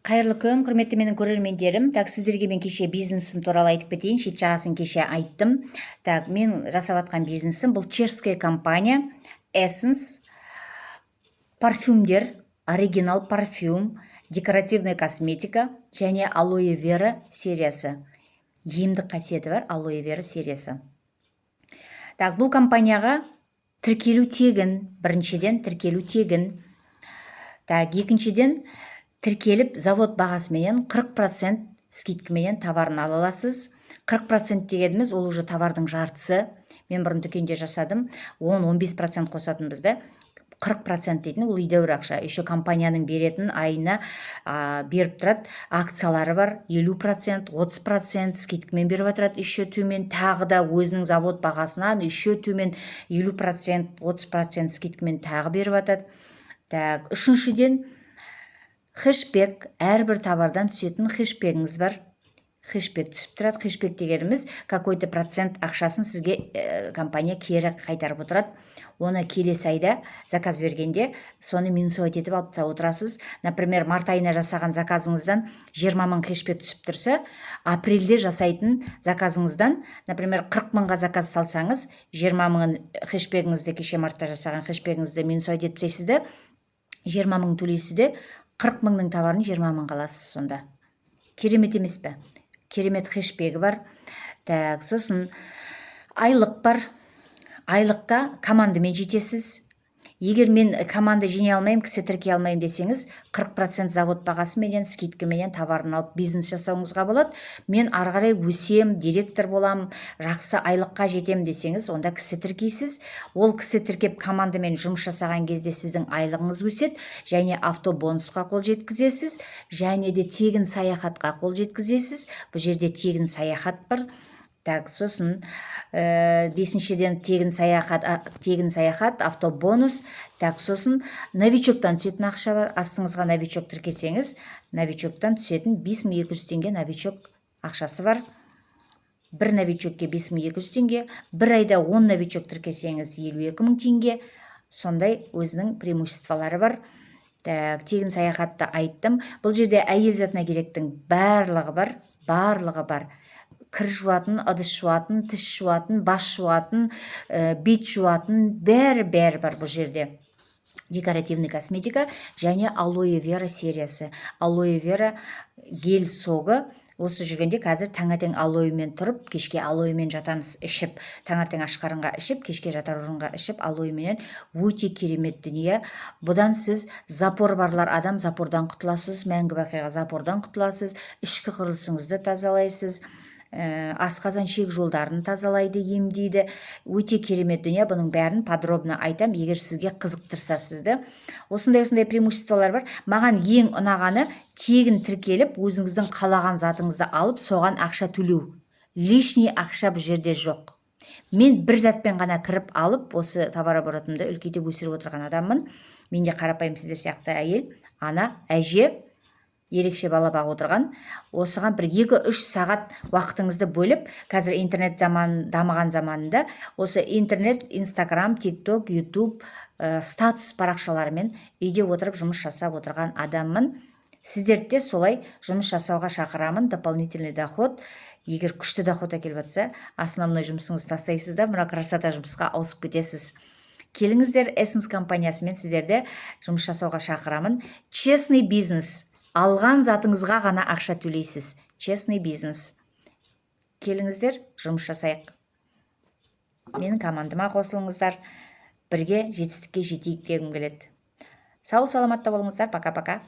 Қайырлы күн, құрметті менің көрермендерім. Сіздерге мен кеше бизнесім туралы айтып кетейін. Шет жағасын кеше айттым. Мен жасап жатқан бизнесім бұл чешская компания Essence парфюмдер, оригинал парфюм, декоративная косметика және алоэ вера сериясы. Емдік қасиеті бар алоэ вера сериясы. Бұл компанияға тіркелу тегін. Біріншіден тіркелу тегін. Екіншіден тіркеліп завод бағасыменен 40% скидкаменен товарын ала аласыз. 40% дегеніміз ол уже товардың жартысы. Мен бұрын дүкенде жасадым. 10-15% қосатын бізді. 40% дейтін ол едәуір ақша. Еще компанияның беретін айына беріп тұрады. Акциялары бар. 50%, 30% скидкамен беріп отырады. Еще төмен тағы да өзінің завод бағасынан еще төмен 50%, 30% скидкамен тағы беріп отырады. Үшіншіден хэшбек, әрбір товардан түсетін хэшбегіңіз бар. Хэшбек түсіп тұрады. Хэшбек дегеніміз какой-то процент ақшасын сізге компания кері қайтарып отырады. Оны келесі айда заказ бергенде соны минусовать етіп алып отырасыз. Например, март айына жасаған заказыңыздан 20 мың хэшбек түсіп тұрса, апрельде жасайтын заказыңыздан, например, 40 мыңға заказ салсаңыз, 20 мың хэшбегіңізді, кеше мартта жасаған хэшбегіңізді минусовать етпейсіз де, 20 мың төлейсіз де, 40 мыңның товарын 20 мың қаласыз сонда. Керемет емес пе? Керемет хэшбегі бар. Сосын айлық бар. Айлыққа командамен жетесіз. Егер мен команда жине алмайым, кісі тіркей алмайым десеңіз, 40% завод бағасыменен, скидкаменен товарын алып бизнес жасауыңызға болады. Мен ары қарай өсем, директор болам, жақсы айлыққа жетем десеңіз, онда кісі тіркейсіз. Ол кісі тіркеп командамен жұмыс жасаған кезде сіздің айлығыңыз өседі, және автобонусқа қол жеткізесіз, және де тегін саяхатқа қол жеткізесіз. Бұл жерде тегін саяхат бар. Сосын бесіншіден тегін саяхат, автобонус. Сосын новичоктан түсетін ақша бар. Астыңызға новичок тіркесеңіз, новичоктан түсетін 5200 теңге новичок ақшасы бар. Бір новичокке 5200 теңге, бір айда 10 новичок тіркесеңіз 52 мың теңге. Сондай өзінің преимуществолары бар. Тегін саяхатты айттым. Бұл жерде әйел затына керектің барлығы бар. Кір жуатын, ыдыс жуатын, тіс жуатын, бас жуатын, бет жуатын, бәрі бар бұл жерде. Декоративный косметика және алоэ вера сериясы. Алоэ вера гель согы. Осы жүргенде қазір таңертең алоэмен тұрып, кешке алоэмен жатамыз ішіп, таңертең аш қарынға ішіп, кешке жатар орынға ішіп, алоэменен өте керемет дүние. Бұдан сіз запор барлар адам запордан құтыласыз, мәңгі бақиға запордан құтыласыз, ішкі құрылысыңызды тазалайсыз. Асқазан шек жолдарын тазалайды, емдейді. Өте керемет дүние. Бұның бәрін подробно айтам, егер сізге қызықтырса сізді. Осындай преимуществолар бар. Маған ең ұнағаны тегін тіркеліп, өзіңіздің қалаған затыңызды алып, соған ақша төлеу. Лишний ақша бұл жерде жоқ. Мен бір затпен ғана кіріп алып, осы товарооборотымды үлкейтіп өсіріп отырған адаммын. Мен де қарапайым сіздер сияқты әйел, ана, әже, ерекше бала бағып отырған. Осыған бір 2-3 сағат уақытыңызды бөліп, қазір интернет дамыған заманында, осы интернет, Инстаграм, ТикТок, Ютуб, статус парақшаларымен үйде отырып жұмыс жасап отырған адаммын. Сіздерді де солай жұмыс жасауға шақырамын. Дополнительный доход. Егер күшті доход әкеліп жатса, основной жұмысыңызды тастайсыз да, мына красота жұмысқа ауысып кетесіз. Келіңіздер, Essence компаниясымен сіздерді жұмыс жасауға шақырамын. Честный бизнес. Алған затыңызға ғана ақша төлейсіз. Честный бизнес. Келіңіздер, жұмыс жасайық. Менің командама қосылыңыздар. Бірге жетістікке жетейік дегім келеді. Сау саламатта болыңыздар. Пока-пока.